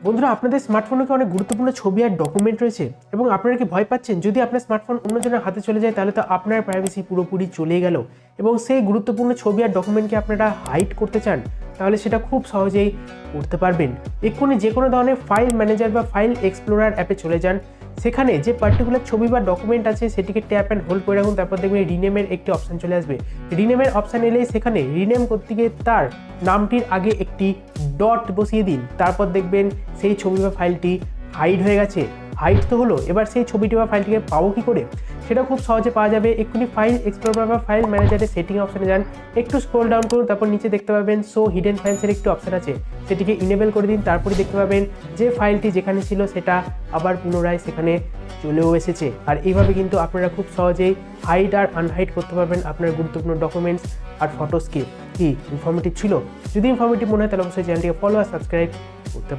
বন্ধুরা, আপনাদের স্মার্টফোনে কি অনেক গুরুত্বপূর্ণ ছবি আর ডকুমেন্ট রয়েছে এবং আপনারা কি ভয় পাচ্ছেন যদি আপনার স্মার্টফোন অন্যজনের হাতে চলে যায় তাহলে তো আপনার প্রাইভেসি পুরোপুরি চলে গেল এবং সেই গুরুত্বপূর্ণ ছবি আর ডকুমেন্টকে আপনারা হাইড করতে চান, তাহলে সেটা খুব সহজেই করতে পারবেন। এক্ষুনি যে কোনো ধরনের ফাইল ম্যানেজার বা ফাইল এক্সপ্লোরার অ্যাপে চলে যান, সেখানে যে পার্টিকুলার ছবি বা ডকুমেন্ট আছে সেটিকে ট্যাপ অ্যান্ড হোল্ড করে রাখুন, তারপর দেখবেন রিনেমের একটি অপশান চলে আসবে। রিনেমের অপশান এলেই সেখানে রিনেম করতে গিয়ে তার নামটির আগে একটি ডট বসিয়ে দিন, তারপর দেখবেন সেই ছবি বা ফাইলটি হাইড হয়ে গেছে। হাইড তো হলো, এবার সেই ছবিটি বা ফাইলটিকে পাবো কী করে? সেটা খুব সহজে পাওয়া যাবে। এক্ষুনি ফাইল এক্সপ্লোরার বা ফাইল ম্যানেজারের সেটিং অপশানে যান, একটু স্ক্রল ডাউন করুন, তারপর নিচে দেখতে পাবেন শো হিডেন ফাইলসের একটি অপশান আছে, সেটিকে ইনেবল করে দিন। তারপরে দেখতে পাবেন যে ফাইলটি যেখানে ছিল সেটা আবার পুনরায় সেখানে চলেও এসেছে। আর এইভাবে কিন্তু আপনারা খুব সহজেই হাইড আর আনহাইড করতে পারবেন আপনার গুরুত্বপূর্ণ ডকুমেন্টস আর ফটোসকে। কি ইনফরমেটিভ ছিল? যদি ইনফরমেটিভ মনে হয় তাহলে অবশ্যই চ্যানেলটিকে ফলো আর সাবস্ক্রাইব